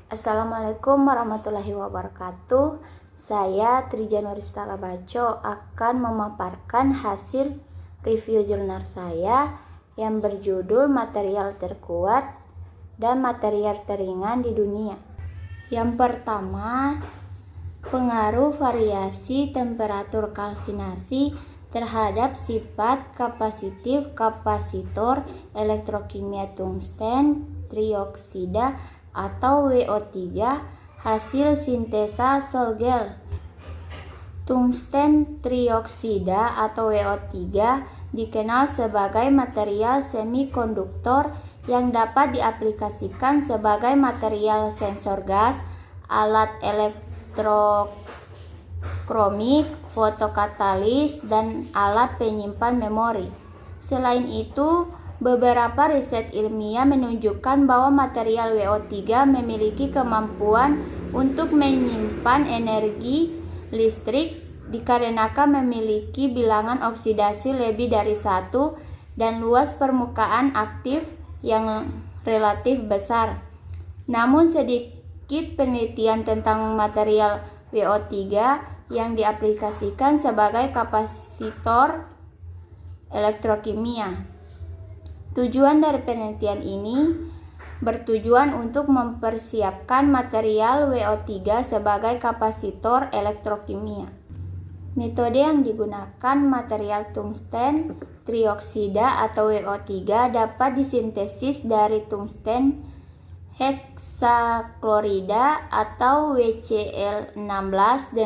Assalamualaikum warahmatullahi wabarakatuh. Saya Trija Nuristala Baco akan memaparkan hasil review jurnal saya yang berjudul Material Terkuat dan Material Teringan di Dunia. Yang pertama, pengaruh variasi temperatur kalsinasi terhadap sifat kapasitif kapasitor elektrokimia tungsten trioksida atau WO3 hasil sintesa Solgel. Tungsten trioksida atau WO3 dikenal sebagai material semikonduktor yang dapat diaplikasikan sebagai material sensor gas, alat elektrokromik, fotokatalis, dan alat penyimpan memori. Selain itu, beberapa riset ilmiah menunjukkan bahwa material WO3 memiliki kemampuan untuk menyimpan energi listrik dikarenakan memiliki bilangan oksidasi lebih dari 1 dan luas permukaan aktif yang relatif besar. Namun sedikit penelitian tentang material WO3 yang diaplikasikan sebagai kapasitor elektrokimia. Tujuan dari penelitian ini bertujuan untuk mempersiapkan material WO3 sebagai kapasitor elektrokimia. Metode yang digunakan material tungsten trioksida atau WO3 dapat disintesis dari tungsten heksaklorida atau WCl16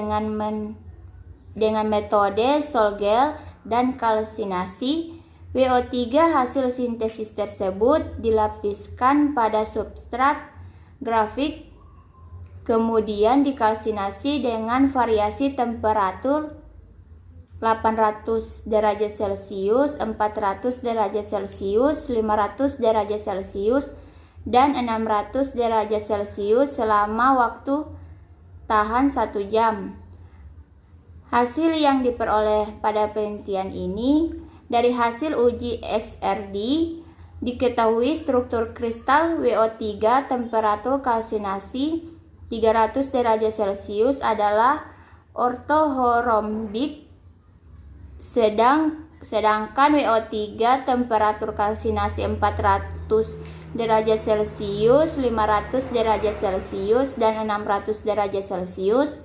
dengan metode Solgel dan kalsinasi. WO3 hasil sintesis tersebut dilapiskan pada substrat grafit, kemudian dikalsinasi dengan variasi temperatur 800 derajat Celcius, 400 derajat Celcius, 500 derajat Celcius, dan 600 derajat Celcius selama waktu tahan 1 jam. Hasil yang diperoleh pada penelitian ini dari hasil uji XRD diketahui struktur kristal WO3 temperatur kalsinasi 300 derajat Celcius adalah ortohorombik, sedangkan WO3 temperatur kalsinasi 400 derajat Celcius, 500 derajat Celcius, dan 600 derajat Celcius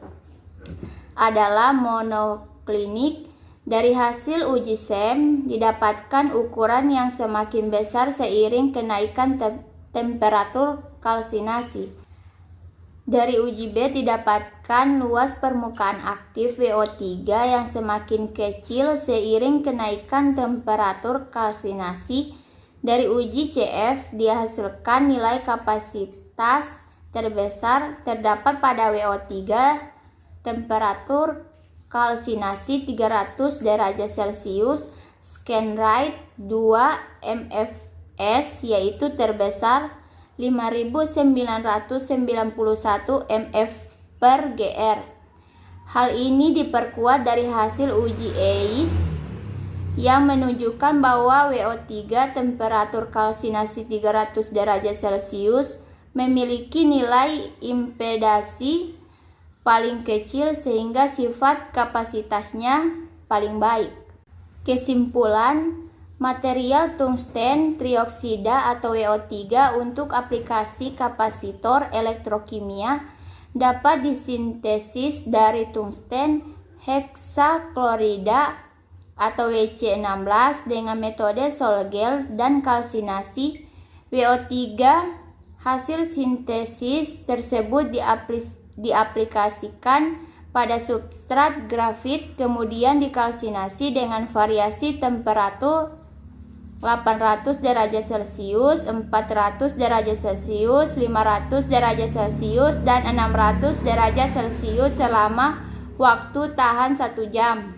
adalah monoklinik. Dari hasil uji SEM didapatkan ukuran yang semakin besar seiring kenaikan temperatur kalsinasi. Dari uji B didapatkan luas permukaan aktif WO3 yang semakin kecil seiring kenaikan temperatur kalsinasi. Dari uji CF dihasilkan nilai kapasitas terbesar terdapat pada WO3 temperatur kalsinasi 300 derajat Celcius, scan rate 2 mfs, yaitu terbesar 5.991 mf per gr. Hal ini diperkuat dari hasil uji EIS yang menunjukkan bahwa WO3 temperatur kalsinasi 300 derajat Celcius memiliki nilai impedasi paling kecil sehingga sifat kapasitasnya paling baik. Kesimpulan, material tungsten trioksida atau WO3 untuk aplikasi kapasitor elektrokimia dapat disintesis dari tungsten heksaklorida atau WC16 dengan metode Solgel dan kalsinasi. WO3 hasil sintesis tersebut diaplikasikan pada substrat grafit, kemudian dikalsinasi dengan variasi temperatur 800 derajat Celcius, 400 derajat Celcius, 500 derajat Celcius, dan 600 derajat Celcius selama waktu tahan 1 jam.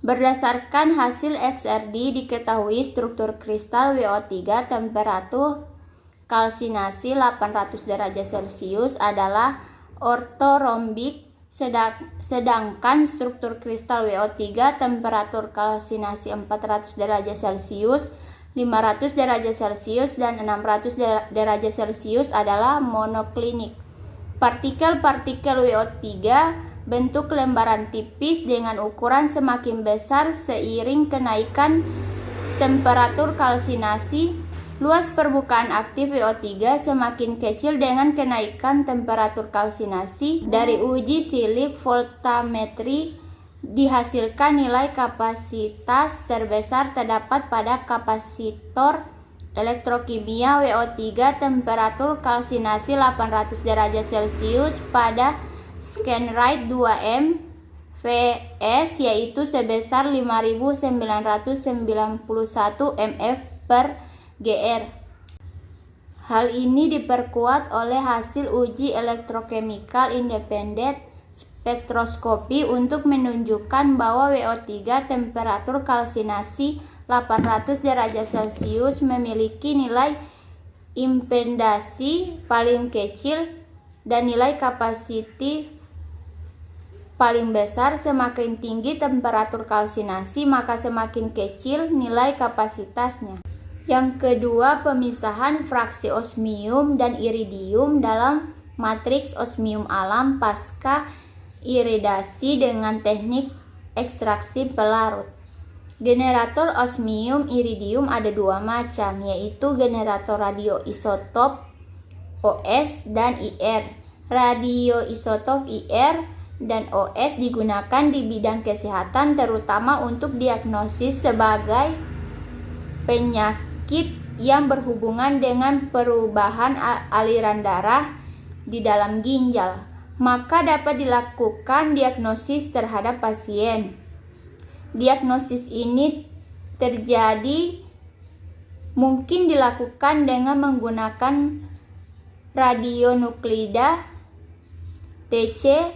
Berdasarkan hasil XRD diketahui struktur kristal WO3 temperatur kalsinasi 800 derajat Celcius adalah ortorombik, sedangkan struktur kristal WO3 temperatur kalsinasi 400 derajat Celcius, 500 derajat Celcius dan 600 derajat Celcius adalah monoklinik. Partikel-partikel WO3 bentuk lembaran tipis dengan ukuran semakin besar seiring kenaikan temperatur kalsinasi. Luas permukaan aktif WO3 semakin kecil dengan kenaikan temperatur kalsinasi. Dari uji silik voltametri dihasilkan nilai kapasitas terbesar terdapat pada kapasitor elektrokimia WO3 temperatur kalsinasi 800 derajat Celcius pada ScanRite 2M VS yaitu sebesar 5991 mF per GR. Hal ini diperkuat oleh hasil uji elektrokemikal independen spektroskopi untuk menunjukkan bahwa WO3 temperatur kalsinasi 800 derajat Celcius memiliki nilai impedasi paling kecil dan nilai kapasitif paling besar. Semakin tinggi temperatur kalsinasi, maka semakin kecil nilai kapasitasnya. Yang kedua, pemisahan fraksi osmium dan iridium dalam matriks osmium alam pasca iridasi dengan teknik ekstraksi pelarut. Generator osmium iridium ada dua macam, yaitu generator radioisotop OS dan IR. Radioisotop IR dan OS digunakan di bidang kesehatan, terutama untuk diagnosis sebagai penyakit yang berhubungan dengan perubahan aliran darah di dalam ginjal, maka dapat dilakukan diagnosis terhadap pasien. Diagnosis ini mungkin dilakukan dengan menggunakan radionukleida TC.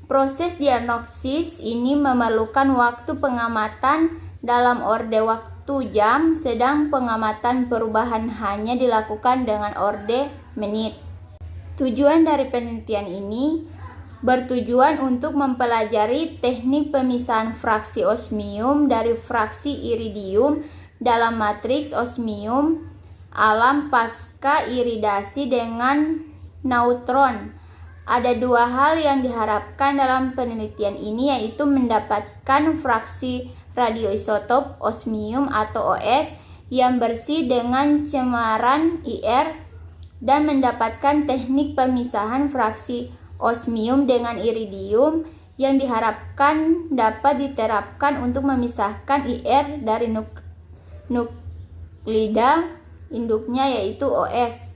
Proses diagnosis ini memerlukan waktu pengamatan dalam orde waktu jam, sedang pengamatan perubahan hanya dilakukan dengan orde menit. Tujuan dari penelitian ini bertujuan untuk mempelajari teknik pemisahan fraksi osmium dari fraksi iridium dalam matriks osmium alam pasca iridasi dengan neutron. Ada dua hal yang diharapkan dalam penelitian ini, yaitu mendapatkan fraksi radioisotop osmium atau OS yang bersih dengan cemaran IR dan mendapatkan teknik pemisahan fraksi osmium dengan iridium yang diharapkan dapat diterapkan untuk memisahkan IR dari nuklida induknya yaitu OS.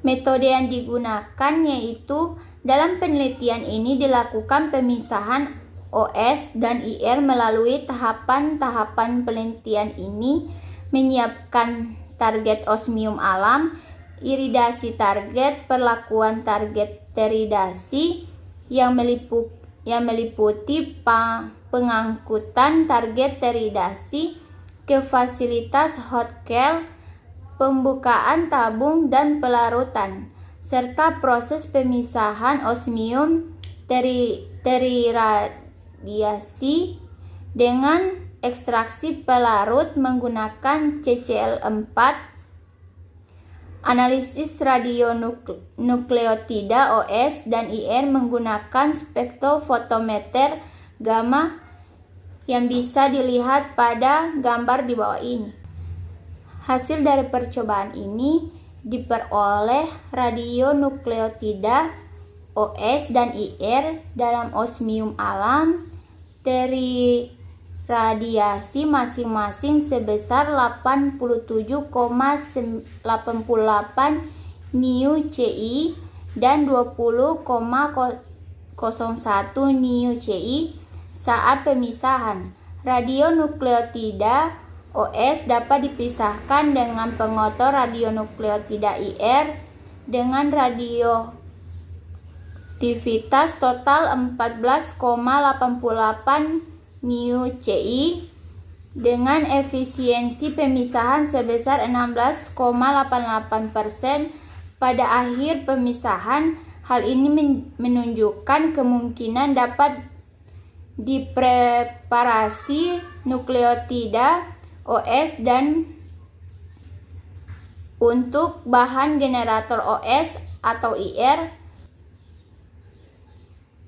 Metode yang digunakan yaitu dalam penelitian ini dilakukan pemisahan OS dan IR melalui tahapan-tahapan penelitian ini: menyiapkan target osmium alam, iridasi target, perlakuan target teridasi yang meliputi pengangkutan target teridasi ke fasilitas hotcell, pembukaan tabung dan pelarutan, serta proses pemisahan osmium teriradiasi dengan ekstraksi pelarut menggunakan CCl4. Analisis radionukleotida OS dan IR menggunakan spektrofotometer gamma yang bisa dilihat pada gambar di bawah ini. Hasil dari percobaan ini diperoleh radionukleotida OS dan IR dalam osmium alam teriradiasi masing-masing sebesar 87,88 Niu CI dan 20,01 Niu CI saat pemisahan. Radionukleotida OS dapat dipisahkan dengan pengotor radionukleotida IR dengan radioaktivitas total 14,88 Niu CI dengan efisiensi pemisahan sebesar 16,88%. Pada akhir pemisahan, hal ini menunjukkan kemungkinan dapat dipreparasi nukleotida OS dan untuk bahan generator OS atau IR.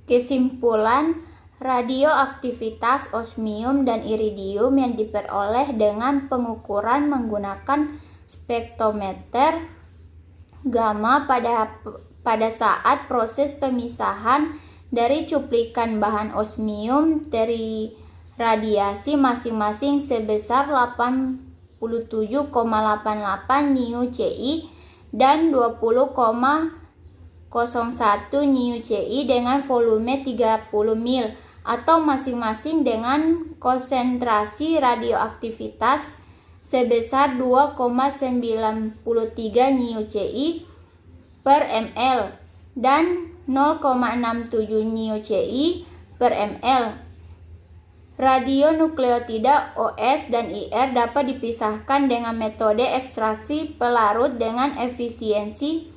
Kesimpulan, radioaktivitas osmium dan iridium yang diperoleh dengan pengukuran menggunakan spektrometer gamma pada saat proses pemisahan dari cuplikan bahan osmium dari radiasi masing-masing sebesar 87,88 Niu Ci dan 20,01 Niu Ci dengan volume 30 mil atau masing-masing dengan konsentrasi radioaktivitas sebesar 2,93 Niu Ci per ml dan 0,67 Niu Ci per ml. Radionukleotida OS dan IR dapat dipisahkan dengan metode ekstraksi pelarut dengan efisiensi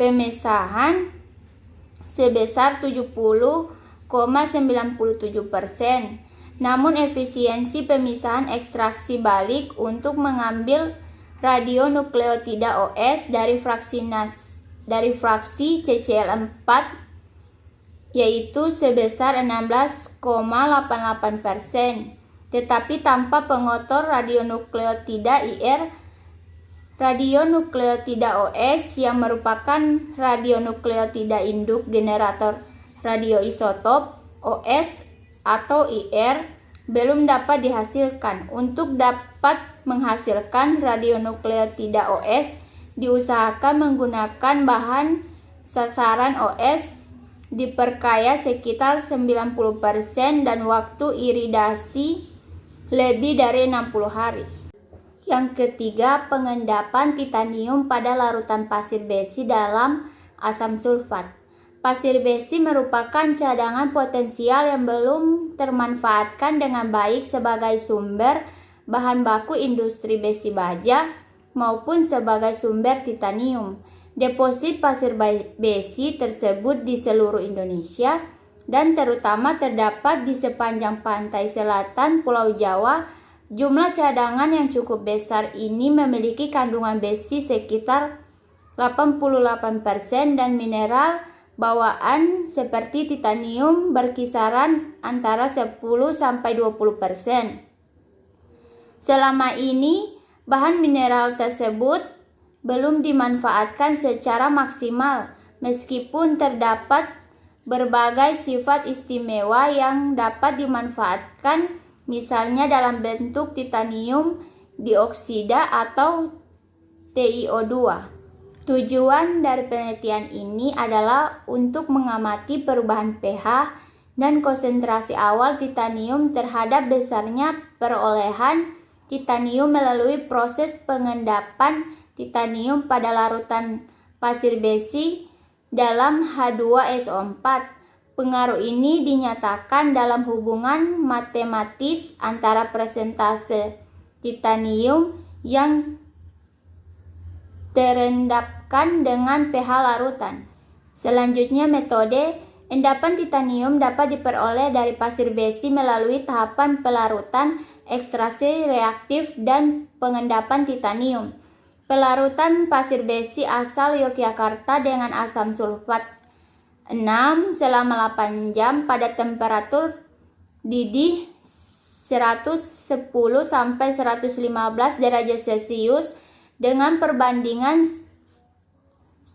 pemisahan sebesar 70,97%. Namun efisiensi pemisahan ekstraksi balik untuk mengambil radionukleotida OS dari fraksi CCl4 yaitu sebesar 16,88%. Tetapi tanpa pengotor radionukleotida IR, radionukleotida OS yang merupakan radionukleotida induk generator radioisotop OS atau IR belum dapat dihasilkan. Untuk dapat menghasilkan radionukleotida OS, diusahakan menggunakan bahan sasaran OS diperkaya sekitar 90% dan waktu iridasi lebih dari 60 hari. Yang ketiga, pengendapan titanium pada larutan pasir besi dalam asam sulfat. Pasir besi merupakan cadangan potensial yang belum termanfaatkan dengan baik sebagai sumber bahan baku industri besi baja maupun sebagai sumber titanium. Deposit pasir besi tersebut di seluruh Indonesia dan terutama terdapat di sepanjang pantai selatan Pulau Jawa. Jumlah cadangan yang cukup besar ini memiliki kandungan besi sekitar 88% dan mineral bawaan seperti titanium berkisaran antara 10-20%. Selama ini, bahan mineral tersebut belum dimanfaatkan secara maksimal, meskipun terdapat berbagai sifat istimewa yang dapat dimanfaatkan, misalnya dalam bentuk titanium dioksida atau TiO2. Tujuan dari penelitian ini adalah untuk mengamati perubahan pH dan konsentrasi awal titanium terhadap besarnya perolehan titanium melalui proses pengendapan titanium pada larutan pasir besi dalam H2SO4. Pengaruh ini dinyatakan dalam hubungan matematis antara persentase titanium yang terendapkan dengan pH larutan. Selanjutnya, metode endapan titanium dapat diperoleh dari pasir besi melalui tahapan pelarutan, ekstraksi reaktif, dan pengendapan titanium. Pelarutan pasir besi asal Yogyakarta dengan asam sulfat 6 selama 8 jam pada temperatur didih 110 sampai 115 derajat Celcius dengan perbandingan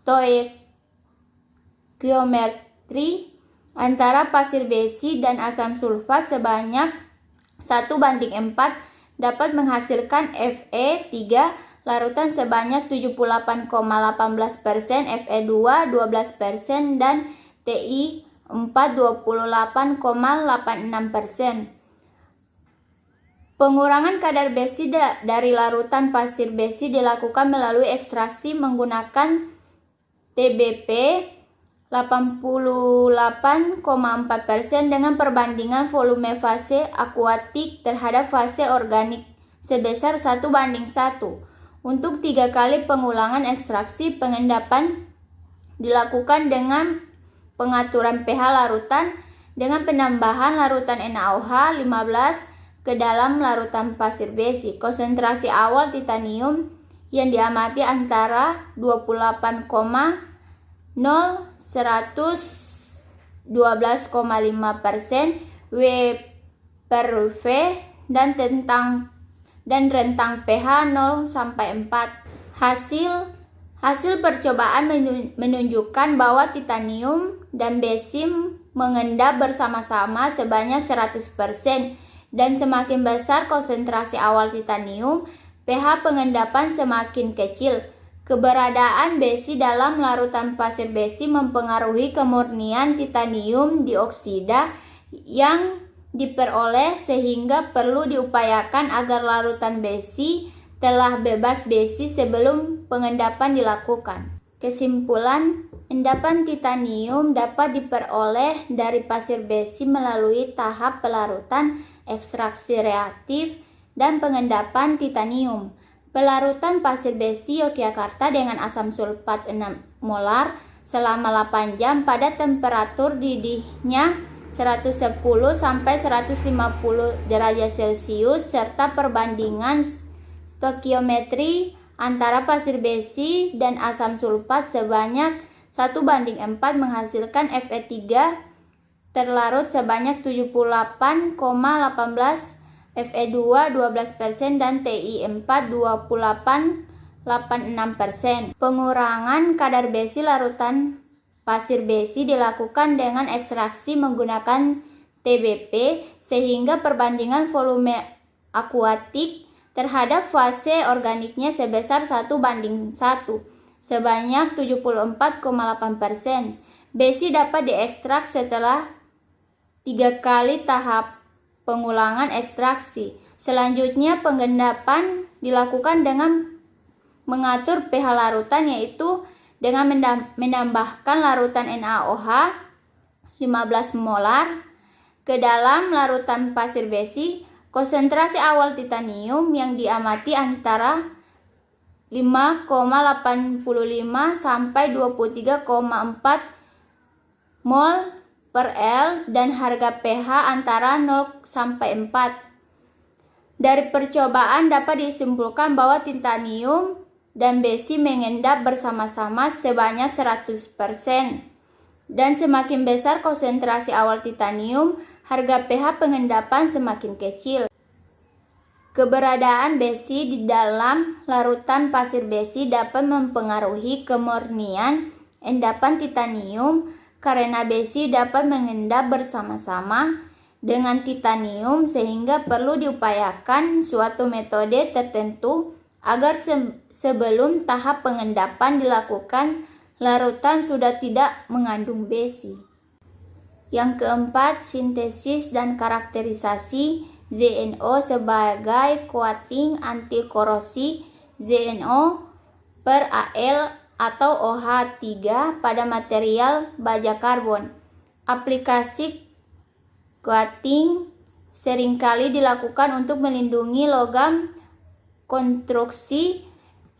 stoikiometri antara pasir besi dan asam sulfat sebanyak 1:4 dapat menghasilkan Fe3 larutan sebanyak 78,18%, Fe2 12% dan Ti4 28,86%. Pengurangan kadar besi dari larutan pasir besi dilakukan melalui ekstraksi menggunakan TBP 88,4% dengan perbandingan volume fase akuatik terhadap fase organik sebesar 1:1. Untuk 3 kali pengulangan ekstraksi, pengendapan dilakukan dengan pengaturan pH larutan dengan penambahan larutan NaOH 15 ke dalam larutan pasir besi. Konsentrasi awal titanium yang diamati antara 28,0–112,5% W per V dan rentang pH 0–4. Hasil percobaan menunjukkan bahwa titanium dan besi mengendap bersama-sama sebanyak 100%, dan semakin besar konsentrasi awal titanium, pH pengendapan semakin kecil. Keberadaan besi dalam larutan pasir besi mempengaruhi kemurnian titanium dioksida yang diperoleh, sehingga perlu diupayakan agar larutan besi telah bebas besi sebelum pengendapan dilakukan. Kesimpulan, endapan titanium dapat diperoleh dari pasir besi melalui tahap pelarutan, ekstraksi reaktif, dan pengendapan titanium. Pelarutan pasir besi Yogyakarta dengan asam sulfat 6 molar selama 8 jam pada temperatur didihnya 110–150 derajat Celcius serta perbandingan stokiometri antara pasir besi dan asam sulfat sebanyak 1:4 menghasilkan Fe3 terlarut sebanyak 78,18, Fe2 12% dan Ti4 28,86%. Pengurangan kadar besi larutan pasir besi dilakukan dengan ekstraksi menggunakan TBP, sehingga perbandingan volume akuatik terhadap fase organiknya sebesar 1:1 sebanyak 74,8%. Besi dapat diekstrak setelah 3 kali tahap pengulangan ekstraksi. Selanjutnya pengendapan dilakukan dengan mengatur pH larutan, yaitu dengan menambahkan larutan NaOH 15 molar ke dalam larutan pasir besi. Konsentrasi awal titanium yang diamati antara 5,85 sampai 23,4 mol per L dan harga pH antara 0 sampai 4. Dari percobaan dapat disimpulkan bahwa titanium dan besi mengendap bersama-sama sebanyak 100%, dan semakin besar konsentrasi awal titanium, harga pH pengendapan semakin kecil. Keberadaan besi di dalam larutan pasir besi dapat mempengaruhi kemurnian endapan titanium karena besi dapat mengendap bersama-sama dengan titanium, sehingga perlu diupayakan suatu metode tertentu agar sebelum tahap pengendapan dilakukan, larutan sudah tidak mengandung besi. Yang keempat, sintesis dan karakterisasi ZNO sebagai coating anti korosi ZNO per Al atau OH3 pada material baja karbon. Aplikasi coating seringkali dilakukan untuk melindungi logam konstruksi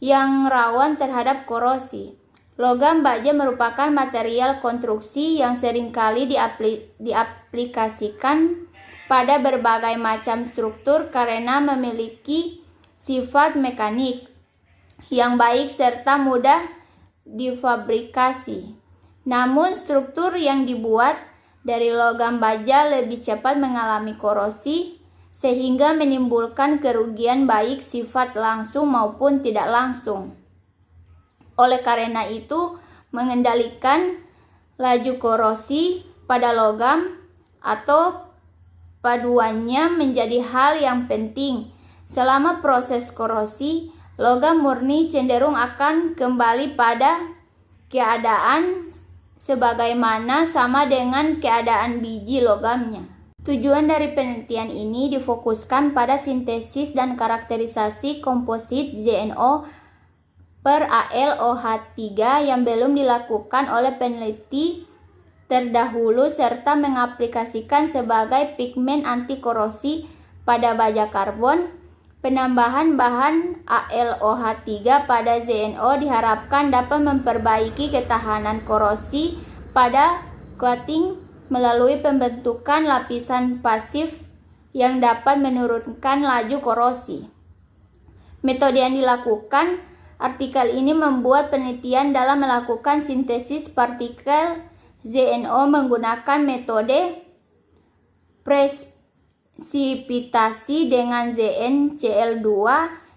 yang rawan terhadap korosi. Logam baja merupakan material konstruksi yang seringkali diaplikasikan pada berbagai macam struktur karena memiliki sifat mekanik yang baik serta mudah difabrikasi. Namun struktur yang dibuat dari logam baja lebih cepat mengalami korosi, sehingga menimbulkan kerugian baik sifat langsung maupun tidak langsung. Oleh karena itu, mengendalikan laju korosi pada logam atau paduannya menjadi hal yang penting. Selama proses korosi, logam murni cenderung akan kembali pada keadaan sebagaimana sama dengan keadaan biji logamnya. Tujuan dari penelitian ini difokuskan pada sintesis dan karakterisasi komposit ZNO per AlOH3 yang belum dilakukan oleh peneliti terdahulu serta mengaplikasikan sebagai pigmen anti korosi pada baja karbon. Penambahan bahan AlOH3 pada ZNO diharapkan dapat memperbaiki ketahanan korosi pada coating melalui pembentukan lapisan pasif yang dapat menurunkan laju korosi. Metode yang dilakukan artikel ini membuat penelitian dalam melakukan sintesis partikel ZNO menggunakan metode presipitasi dengan ZnCl2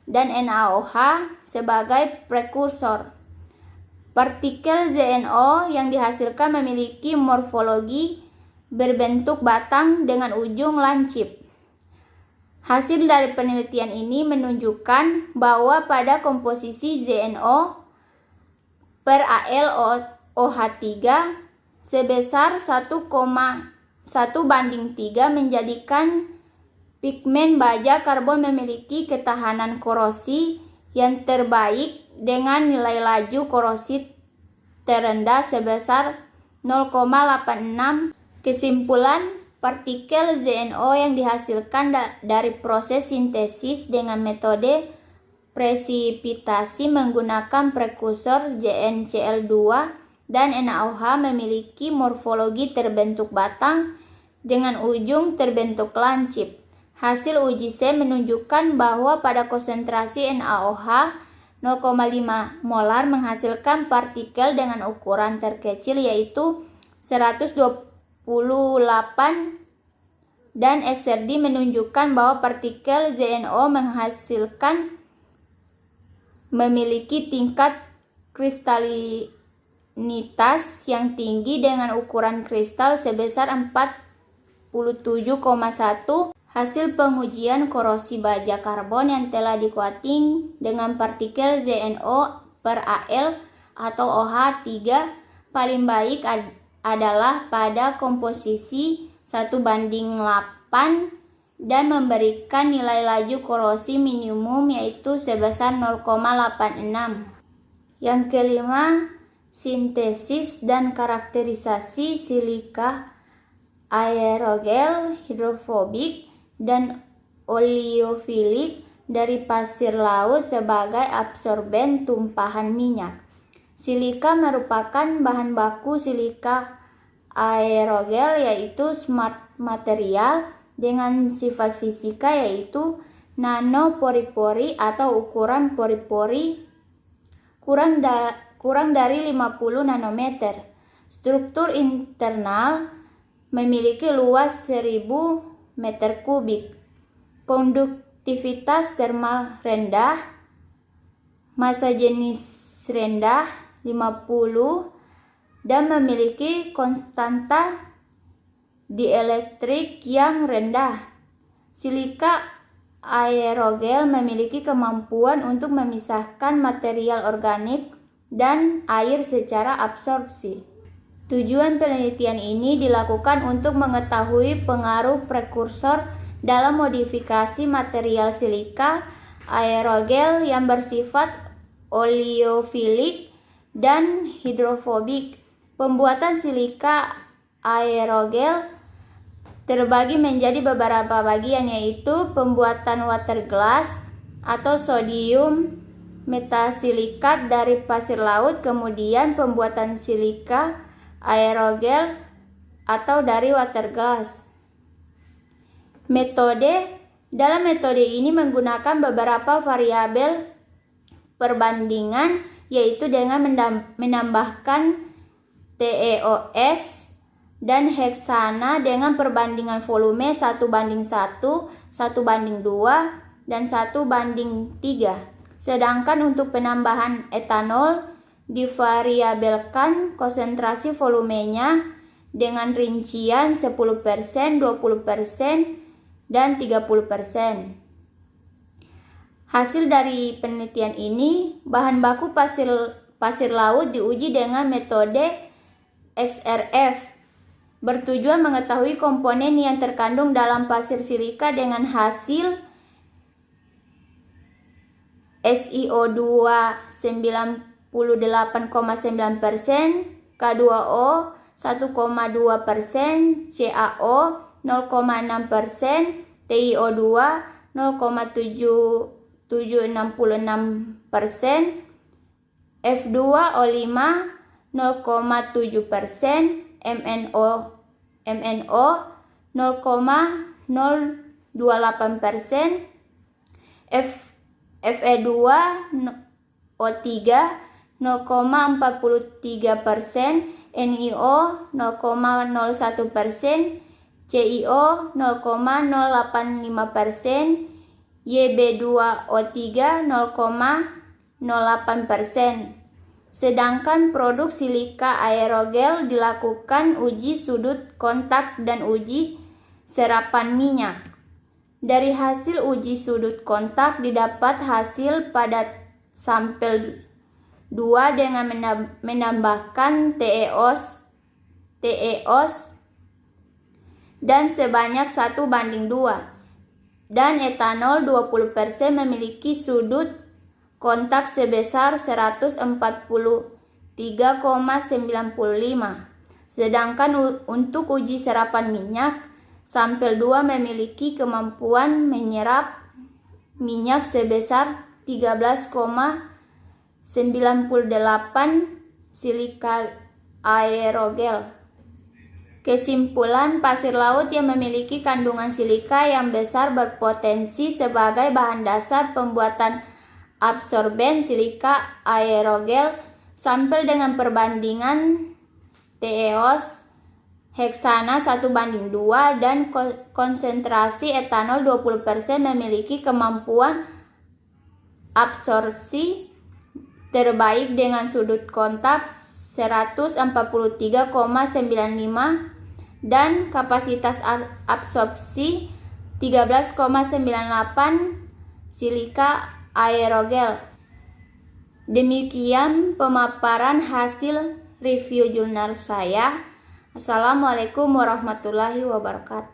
dan NaOH sebagai prekursor. Partikel ZNO yang dihasilkan memiliki morfologi berbentuk batang dengan ujung lancip. Hasil dari penelitian ini menunjukkan bahwa pada komposisi ZNO per AlOH3 sebesar 1,1:3 menjadikan pigmen baja karbon memiliki ketahanan korosi yang terbaik dengan nilai laju korosi terendah sebesar 0,86. Kesimpulan, partikel ZNO yang dihasilkan dari proses sintesis dengan metode presipitasi menggunakan prekursor ZnCl2 dan NaOH memiliki morfologi terbentuk batang dengan ujung terbentuk lancip. Hasil uji C menunjukkan bahwa pada konsentrasi NaOH 0,5 molar menghasilkan partikel dengan ukuran terkecil yaitu 128 dan XRD menunjukkan bahwa partikel ZNO menghasilkan memiliki tingkat kristalinitas yang tinggi dengan ukuran kristal sebesar 47,1. Hasil pengujian korosi baja karbon yang telah dikuating dengan partikel ZNO per Al atau OH3 paling baik adalah pada komposisi 1:8 dan memberikan nilai laju korosi minimum yaitu sebesar 0,86. Yang kelima, sintesis dan karakterisasi silika aerogel, hidrofobik, dan oleofilik dari pasir laut sebagai absorben tumpahan minyak. Silika merupakan bahan baku silika aerogel yaitu smart material dengan sifat fisika yaitu nanopori-pori atau ukuran pori-pori kurang dari 50 nanometer. Struktur internal memiliki luas 1000 meter kubik, konduktivitas termal rendah, massa jenis rendah 50 dan memiliki konstanta dielektrik yang rendah. Silika aerogel memiliki kemampuan untuk memisahkan material organik dan air secara absorpsi. Tujuan penelitian ini dilakukan untuk mengetahui pengaruh prekursor dalam modifikasi material silika aerogel yang bersifat oleofilik dan hidrofobik. Pembuatan silika aerogel terbagi menjadi beberapa bagian yaitu pembuatan water glass atau sodium metasilikat dari pasir laut, kemudian pembuatan silika aerogel atau dari water glass. Dalam metode ini menggunakan beberapa variabel perbandingan yaitu dengan menambahkan TeOS dan heksana dengan perbandingan volume 1:1, 1:2, dan 1:3. Sedangkan untuk penambahan etanol divariabelkan konsentrasi volumenya dengan rincian 10%, 20%, dan 30%. Hasil dari penelitian ini, bahan baku pasir laut diuji dengan metode XRF, bertujuan mengetahui komponen yang terkandung dalam pasir silika dengan hasil SiO2 98,9%, K2O 1,2%, CaO 0,6%, TiO2 0,766%, F2O5 0,7%, MnO 0,0 28%, Fe2O3 0,43%, NiO 0,01%, CiO 0,085%, YB2O3 0,08%. Sedangkan produk silika aerogel dilakukan uji sudut kontak dan uji serapan minyak. Dari hasil uji sudut kontak didapat hasil pada sampel 2 dengan menambahkan TeOS dan sebanyak 1:2 dan etanol 20% memiliki sudut kontak sebesar 143,95. Sedangkan untuk uji serapan minyak, sampel 2 memiliki kemampuan menyerap minyak sebesar 13,98 silika aerogel. Kesimpulan, pasir laut yang memiliki kandungan silika yang besar berpotensi sebagai bahan dasar pembuatan absorben silika aerogel. Sampel dengan perbandingan TeOS heksana 1:2 dan konsentrasi etanol 20% memiliki kemampuan absorpsi terbaik dengan sudut kontak 143,95 dan kapasitas absorpsi 13,98 silika aerogel. Demikian pemaparan hasil review jurnal saya. Assalamualaikum warahmatullahi wabarakatuh.